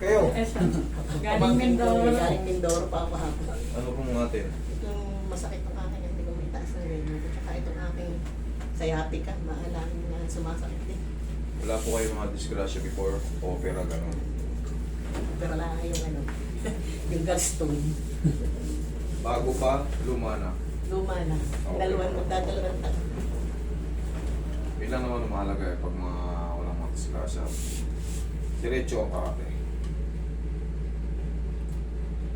Kayo, Galing Mindoro. Galing Mindoro pa ako hapon. ano pong atin? Itong masakit ng aking, hindi ko may taas ng ganyan. At saka itong aking sciatica, maalangin na sumasakit din. Wala po kayo mga disgrasya before opera, gano'n. Pero lang yung ano, yung gallstone. Bago pa, luma na. Luma na. Okay. Magdadalawang taon. Yun lang naman ang mahalaga eh, pag mga walang mga disgrasya. Diretso ang karate.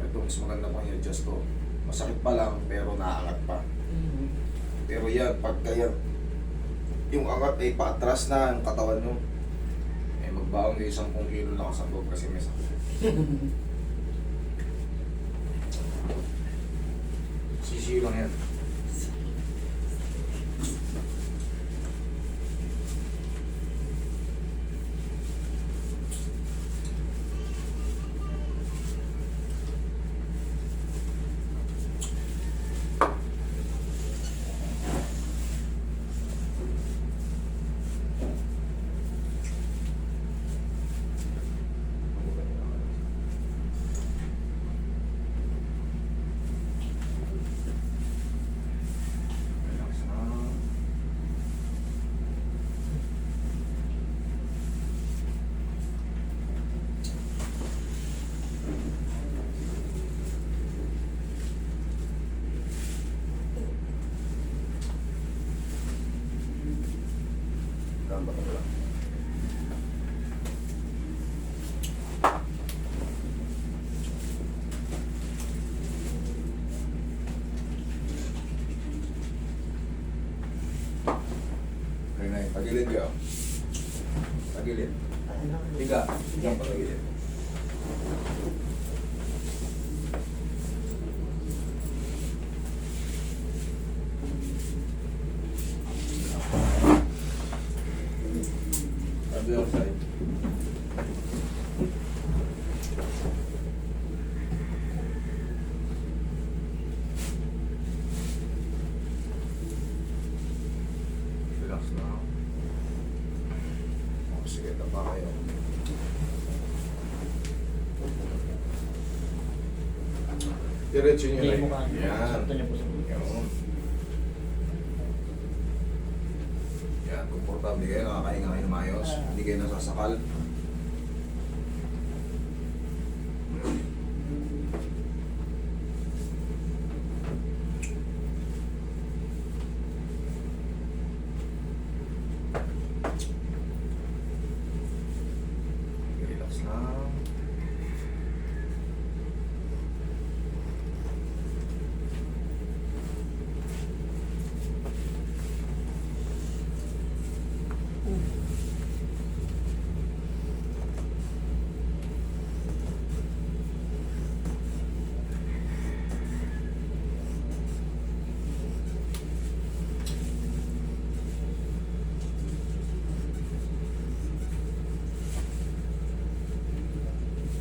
Ito, mas maganda pang i-adjust to. Masakit pa lang, pero naaangat pa. Mm-hmm. Pero yan, pagka yan, yung angat ay paatras na yung katawan nyo. Eh, magbaon kayo 10 kilo lang sa loob kasi may sakit. Sisiyo lang yan. Relax na. Gamba ka lang. Okay na yun. Tagilid ka. Tagilid. Ano? Higa. Higa pa tagilid. Other side. Relax na. O, sige, tapa kayo. Diretso nyo na Hindi yun. mo kaya. Yan. Sakto niyo po sa Yan. Yan, komportable kayo, nakakahinga kayo ng maayos. Hindi kayo nasasakal. Relax lang.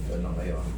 Doon lang kayo ah.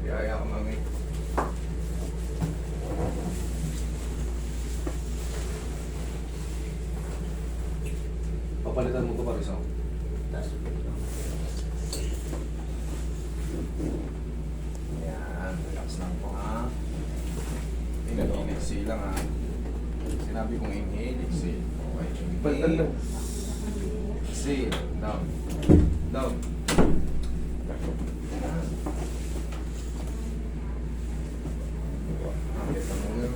Yaya ka mami. Papalitan mo ito pa rin sa Yan, relax lang po ha. Inhale, exhale lang ha. Sinabi kong inhale, exhale. Okay, inhale. Exhale, down. Down. Yan. Akit ang muna.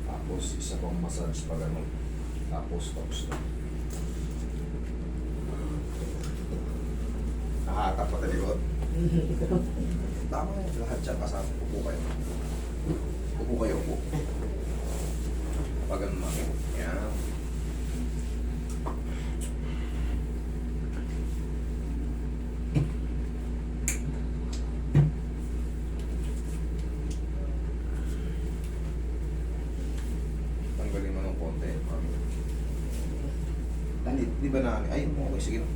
Tapos isa pang massage pa ganun. Tapos tapos na. hatak pa talikod. Tama yun, lahat siya kasama. Upo kayo. Upo kayo, upo. Pag ano mami. Yan. Tanggalin mo ng konti, mami. Di ba na? Ay, okay, sige na.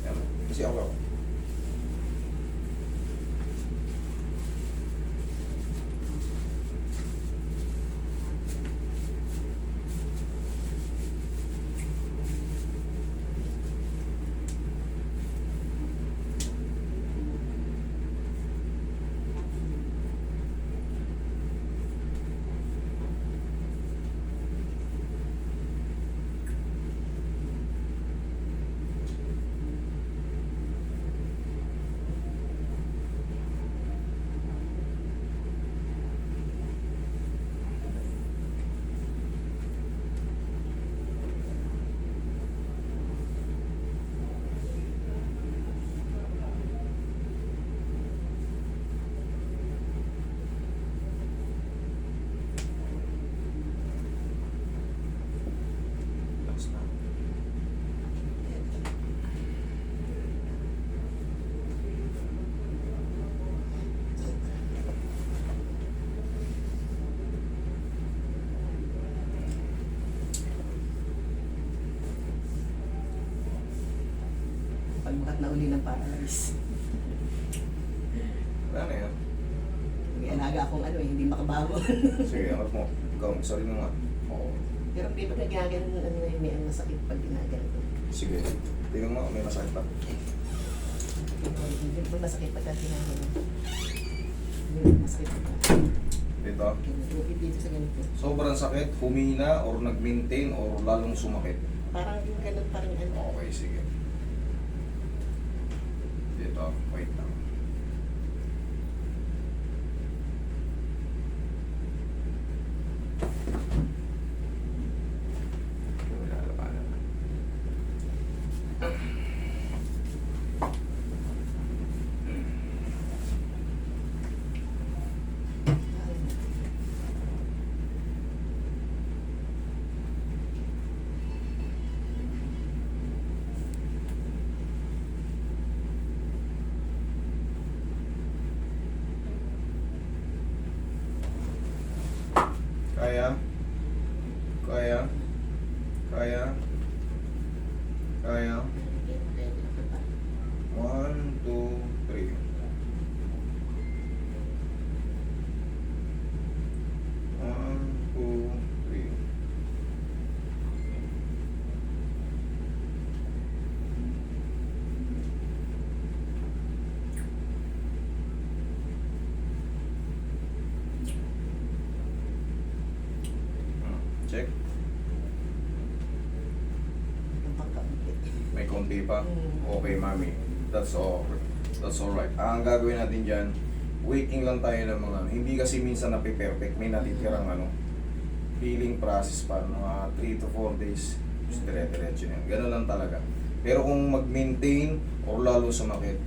Yan. Kasi ako. Tapos na. Pagbukat na uli ng paradise. Wala na yan. May alaga akong ano eh, hindi makabangon. Sige, angat mo. Ikaw, sorry mo nga. Oo. Pero di ba na ginaganon ano eh, may masakit pag ginaganon. Sige. Tingnan mo, may masakit pa. Hindi ba masakit pag ginaganon? Hindi masakit pag Dito. dito sa ganito. Sobrang sakit, humina, or nag-maintain, or lalong sumakit. Parang yung ganun parang ano. Okay, sige. Dito, wait lang. Wala na pala. Kaya? Kaya? Kaya? Kaya? 1, 2, 3. One, two, three. Check. Yung pagkaukit. May konti pa. Okay, mami. That's all. That's all right. Ang gagawin natin dyan, waiting lang tayo ng mga, hindi kasi minsan napiperfect. May natitirang healing process pa, mga 3 to 4 days. Dire-diretso yan. Ganun lang talaga. Pero kung mag-maintain or lalo sumakit,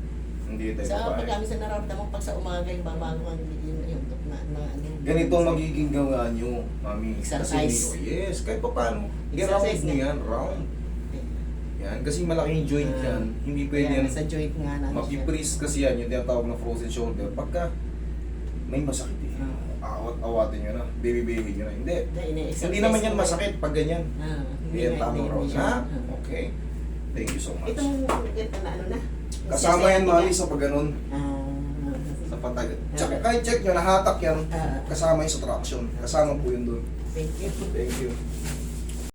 hindi tayo Sa babae. pagkami sa nararamdaman pag sa umaga yung babago ang yung na ano. Ganito ang magiging gawa nyo, mami. Exercise. Kasi, yes, kahit pa paano. I-round Exercise nyo na. yan, round. Yan, kasi malaking joint yan. Hindi pwede yan. Sa joint nga na. Mag-freeze kasi yan, yung tinatawag na frozen shoulder. Pagka may masakit eh. Awatin nyo na, baby-baby nyo na. Hindi. Hindi naman yan masakit pag ganyan. Yan, tamang round. Ha? Okay. Thank you so much. Itong ganito na ano na. Kasama yan, mami, sa pag ganun. Sa patag. Tsaka kahit check nyo, nahatak yan. Kasama yung sa traction. Kasama po yun doon. Thank you. Thank you.